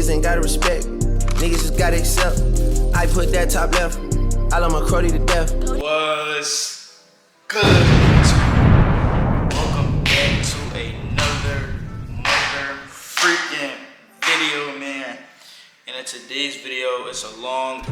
niggas ain't gotta respect. Niggas just gotta accept. I put that top left. I love my cruddy to death. What's good, YouTube? Welcome back to another mother freaking video, man. And in today's video, it's a long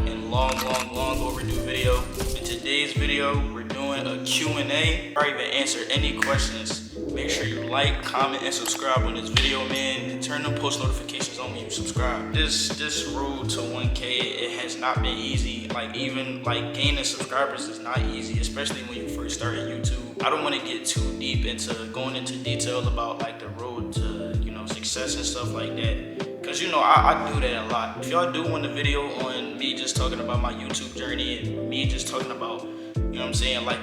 overdue video. In today's video, we're doing a Q&A. Before I even answer any questions, make sure you like, comment, and subscribe on this video, man. And turn the post notifications on when you subscribe. This road to 1K, it has not been easy. Even gaining subscribers is not easy, especially when you first start YouTube. I don't want to get too deep into going into detail about the road to success and stuff like that. Cause I do that a lot. If y'all do want a video on me just talking about my YouTube journey and me just talking about,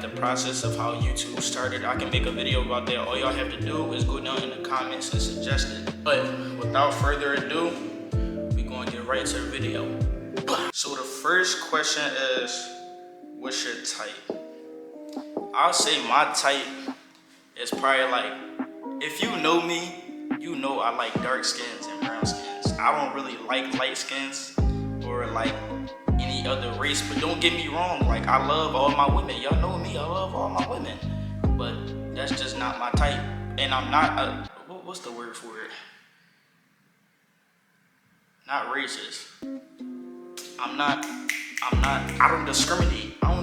the process of how YouTube started, I can make a video about that. All y'all have to do is go down in the comments and suggest it. But without further ado, we're gonna get right to the video. So the first question is, what's your type? I'll say my type is probably if you know me, you know I like dark skins and brown skins. I don't really like light skins or any other race, but don't get me wrong, I love all my women. Y'all know me, I love all my women, but that's just not my type. And I'm not what's the word for it? Not racist. I don't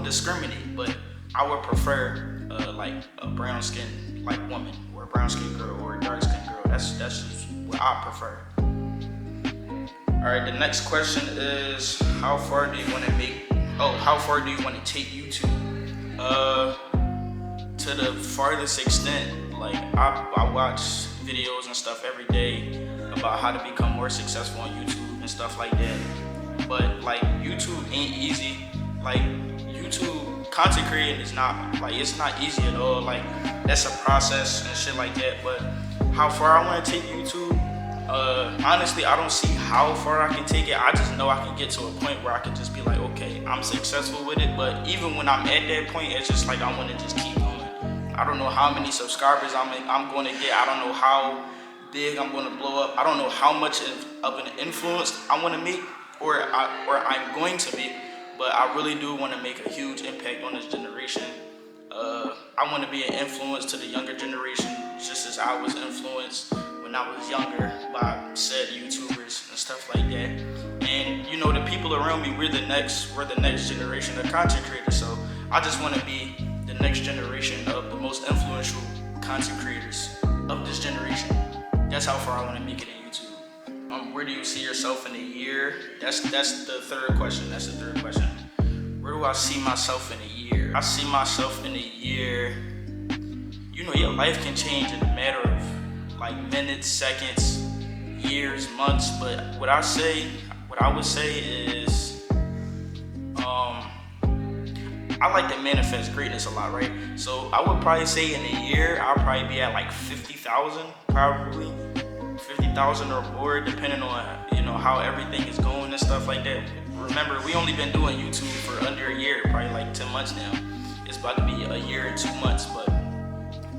discriminate, but I would prefer a brown skin woman, or a brown skin girl, or a dark skin girl. That's just what I prefer. Alright, the next question is, how far do you want to take YouTube? To the farthest extent, I watch videos and stuff every day about how to become more successful on YouTube and stuff like that. But YouTube ain't easy. YouTube content creating is not it's not easy at all. That's a process and shit like that. But how far I want to take YouTube, honestly, I don't see how far I can take it. I just know I can get to a point where I can just be okay, I'm successful with it. But even when I'm at that point, it's just I want to just keep going. I don't know how many subscribers I'm going to get. I don't know how big I'm going to blow up. I don't know how much of an influence I want to make or I'm going to make. But I really do want to make a huge impact on this generation. I want to be an influence to the younger generation, just as I was influenced when I was younger by said YouTubers and stuff like that. And the people around me, we're the next generation of content creators. So I just want to be the next generation of the most influential content creators of this generation. That's how far I want to make it in YouTube. Where do you see yourself in a year? That's the third question. Where do I see myself in a year? I see myself in a year. Your life can change in a matter of minutes, seconds, years, months. But what I would say is, I like to manifest greatness a lot, right? So I would probably say in a year, I'll probably be at 50,000, probably 50,000 or more, depending on how everything is going and stuff like that. Remember, we only been doing YouTube for under a year, probably 10 months now. It's about to be a year and 2 months, but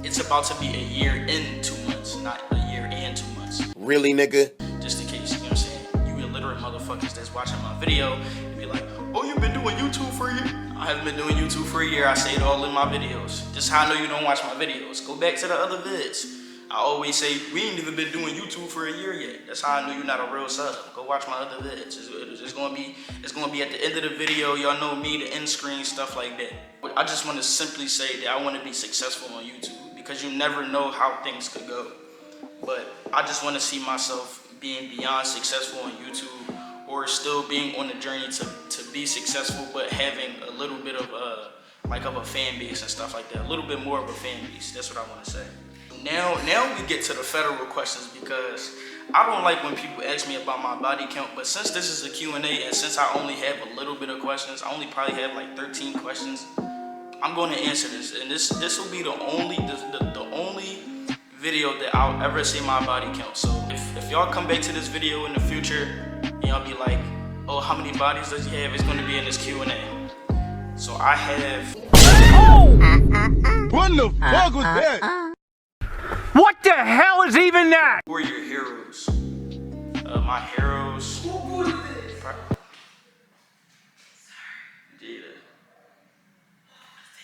it's about to be a year in 2 months, not a year and 2 months. Really, nigga? Just in case, you know what I'm saying? You illiterate motherfuckers that's watching my video and be like, oh, you've been doing YouTube for a year? I haven't been doing YouTube for a year. I say it all in my videos. Just how I know you don't watch my videos. Go back to the other vids. I always say, we ain't even been doing YouTube for a year yet. That's how I know you're not a real sub. Go watch my other vids. It's gonna be at the end of the video. Y'all know me, the end screen, stuff like that. But I just want to simply say that I want to be successful on YouTube, because you never know how things could go. But I just want to see myself being beyond successful on YouTube, or still being on the journey to be successful, but having a little bit of a fan base and stuff like that. A little bit more of a fan base. That's what I want to say. Now we get to the federal questions, because I don't like when people ask me about my body count, but since this is a Q&A and since I only have a little bit of questions, I only probably have 13 questions, I'm going to answer this. And this will be the only video that I'll ever say my body count. So if y'all come back to this video in the future and y'all be like, oh, how many bodies does he have? It's going to be in this Q&A. So I have... What the fuck was that? What the hell is even that? Who are your heroes? My heroes.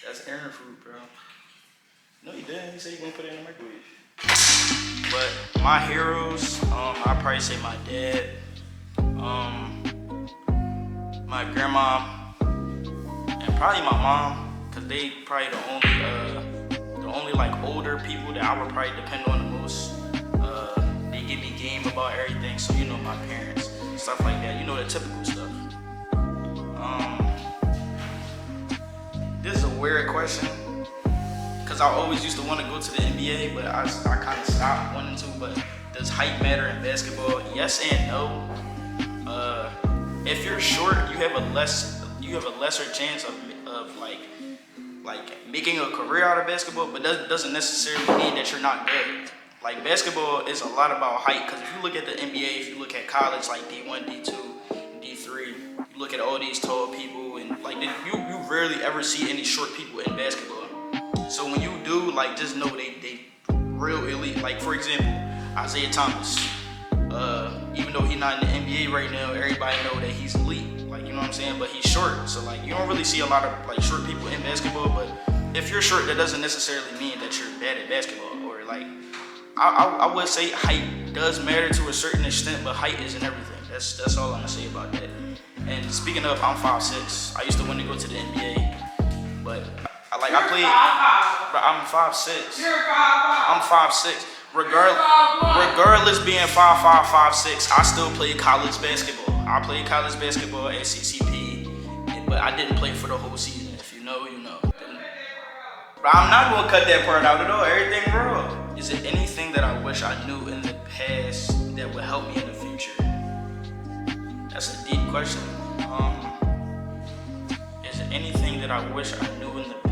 That's Aaron food, bro. No, he didn't. He said he gonna put it in the microwave. But my heroes, I'd probably say my dad, my grandma, and probably my mom, cause they probably the only like older people that I would probably depend on the most. They give me game about everything, so you know my parents, stuff like that. You know the typical stuff. This is a weird question. Cause I always used to want to go to the NBA, but I kind of stopped wanting to. But does height matter in basketball? Yes and no. If you're short, you have a lesser chance of like making a career out of basketball, but that doesn't necessarily mean that you're not good. Like basketball is a lot about height. Cause if you look at the NBA, if you look at college like D1, D2, D3, you look at all these tall people, and like you rarely ever see any short people in basketball. So when you do, like, just know they real elite. Like, for example, Isaiah Thomas. Even though he's not in the NBA right now, everybody know that he's elite. Like, you know what I'm saying? But he's short. So, like, you don't really see a lot of, like, short people in basketball. But if you're short, that doesn't necessarily mean that you're bad at basketball. Or, like, I would say height does matter to a certain extent, but height isn't everything. That's all I'm going to say about that. And speaking of, I'm 5'6". I used to want to go to the NBA. But... I played, but I'm 5'6". You're 5'5". I'm 5'6". Regardless being 5'5", 5'6", I still played college basketball. I played college basketball at CCP, but I didn't play for the whole season. If you know, you know. But I'm not gonna cut that part out at all. Everything real. Is there anything that I wish I knew in the past that would help me in the future? That's a deep question. Is there anything that I wish I knew in the past?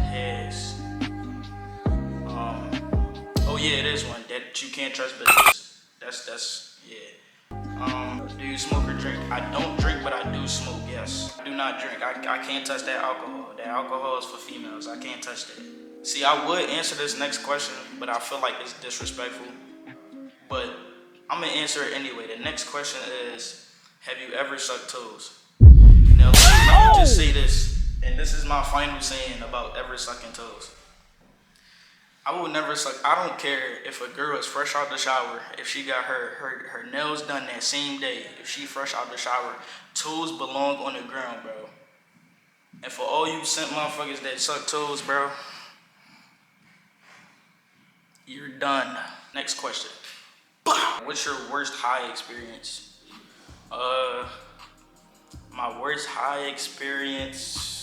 Oh yeah, it is one that you can't trust bitches. That's yeah. Do you smoke or drink? I don't drink, but I do smoke. Yes, I do not drink. I can't touch that alcohol. That alcohol is for females. I can't touch that. See, I would answer this next question, but I feel like it's disrespectful. But I'm gonna answer it anyway. The next question is, have you ever sucked toes? Now let me just say this. And this is my final saying about ever sucking toes. I will never suck. I don't care if a girl is fresh out the shower, if she got her nails done that same day, if she fresh out the shower, toes belong on the ground, bro. And for all you simp motherfuckers that suck toes, bro, you're done. Next question. What's your worst high experience? My worst high experience.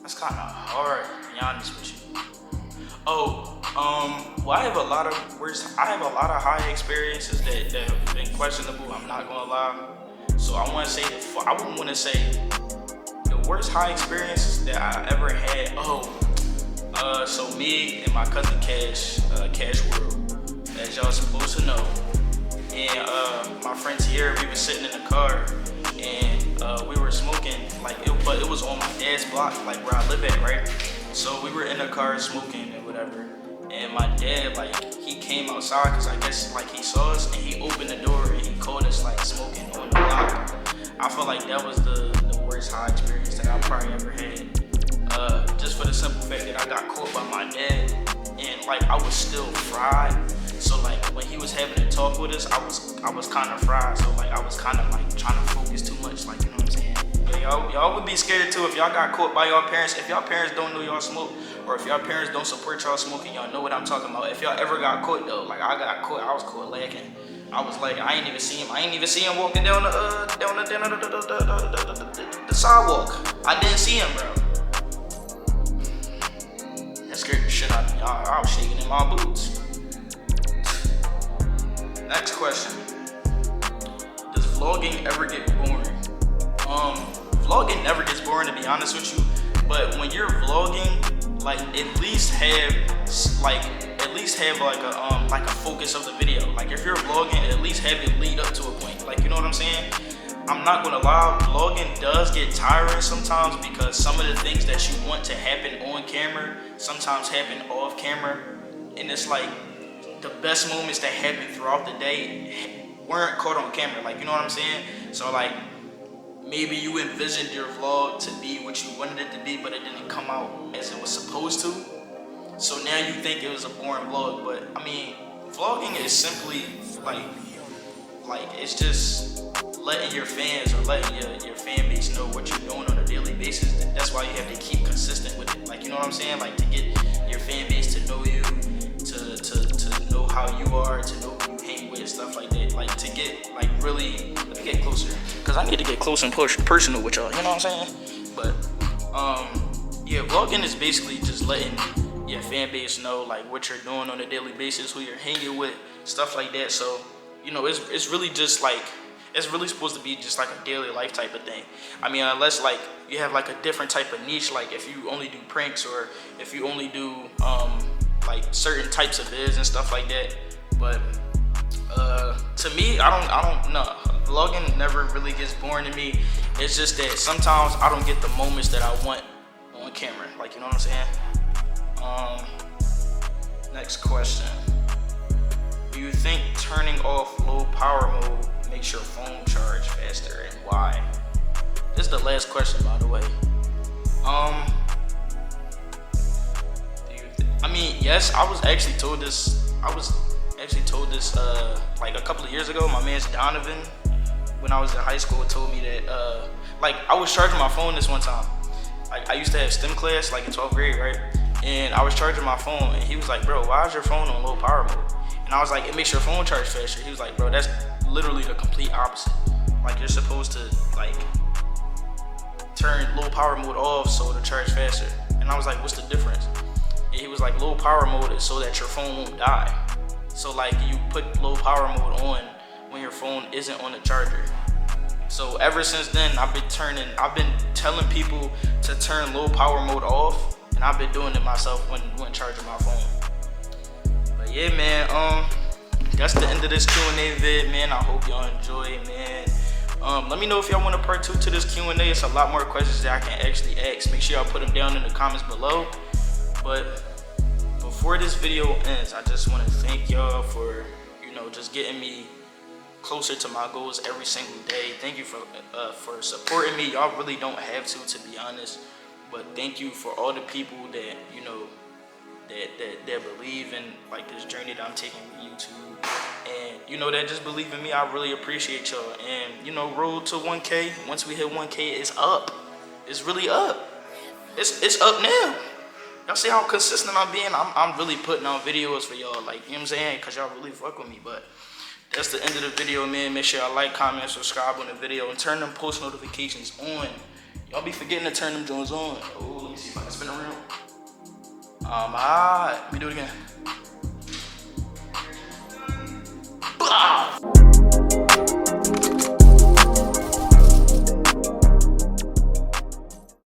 That's kind of hard, to be honest with you. Well, I have a lot of high experiences that have been questionable. I'm not gonna lie. So I want to say I wouldn't want to say the worst high experiences that I ever had. So me and my cousin Cash World, as y'all supposed to know, and my friends here, we were sitting in the car. And we were smoking, but it was on my dad's block, like where I live at, right? So we were in the car smoking and whatever. And my dad, he came outside because I guess, he saw us, and he opened the door and he caught us, smoking on the block. I feel like that was the worst high experience that I probably ever had. Just for the simple fact that I got caught by my dad, and, I was still fried. So when he was having a talk with us, I was kind of fried. So I was kind of trying to focus too much, you know what I'm saying? Yeah, y'all would be scared too if y'all got caught by y'all parents. If y'all parents don't know y'all smoke, or if y'all parents don't support y'all smoking, y'all know what I'm talking about. If y'all ever got caught though, I got caught, I was caught lacking. I was I ain't even see him. I ain't even see him walking down the sidewalk. I didn't see him, bro. That scared the shit out of me. I was shaking in my boots. Next question. Does vlogging ever get boring? Vlogging never gets boring, to be honest with you. But when you're vlogging, at least have a focus of the video. If you're vlogging, at least have it lead up to a point. You know what I'm saying? I'm not gonna lie, vlogging does get tiring sometimes because some of the things that you want to happen on camera sometimes happen off camera, and it's the best moments that happened throughout the day weren't caught on camera. Like, you know what I'm saying? So like, maybe you envisioned your vlog to be what you wanted it to be, but it didn't come out as it was supposed to. So now you think it was a boring vlog, but I mean, vlogging is simply like it's just letting your fans or letting your fan base know what you're doing on a daily basis. That's why you have to keep consistent with it. Like, you know what I'm saying? Like, to get your fan base to know you, to know how you are, to know who you hang with, stuff like that. Like, to get like really, let me get closer, cause I need to get close and personal with y'all. You know what I'm saying? But yeah, vlogging is basically just letting your fan base know like what you're doing on a daily basis, who you're hanging with, stuff like that. So, you know, it's really just like, it's really supposed to be just like a daily life type of thing. I mean, unless like you have like a different type of niche, like if you only do pranks or if you only do like certain types of vids and stuff like that. But to me, I don't know. Vlogging never really gets boring to me. It's just that sometimes I don't get the moments that I want on camera. Like, you know what I'm saying? Next question. Do you think turning off low power mode makes your phone charge faster, and why? This is the last question, by the way. I mean, yes, I was actually told this like a couple of years ago. My man's Donovan, when I was in high school, told me that like I was charging my phone this one time. Like, I used to have STEM class like in 12th grade, right? And I was charging my phone, and he was like, bro, why is your phone on low power mode? And I was like, it makes your phone charge faster. He was like, bro, that's literally the complete opposite. Like, you're supposed to like turn low power mode off so it'll charge faster. And I was like, what's the difference? And he was like, low power mode is so that your phone won't die. So like, you put low power mode on when your phone isn't on the charger. So ever since then, I've been telling people to turn low power mode off, and I've been doing it myself when charging my phone. But yeah, man, that's the end of this Q&A vid, man. I hope y'all enjoy, man. Let me know if y'all want a part 2 to this Q&A. It's a lot more questions that I can actually ask. Make sure y'all put them down in the comments below. But before this video ends, I just want to thank y'all for, you know, just getting me closer to my goals every single day. Thank you for supporting me. Y'all really don't have to be honest. But thank you for all the people that, you know, that believe in like this journey that I'm taking with YouTube, and you know, that just believe in me. I really appreciate y'all. And you know, road to 1K. Once we hit 1K, it's up. It's really up. It's up now. Y'all see how consistent I'm being? I'm really putting on videos for y'all, like, you know what I'm saying? Cause y'all really fuck with me. But that's the end of the video, man. Make sure y'all like, comment, subscribe on the video, and turn them post notifications on. Y'all be forgetting to turn them joints on. Oh, let me see if I can spin around. Alright, let me do it again. Blah!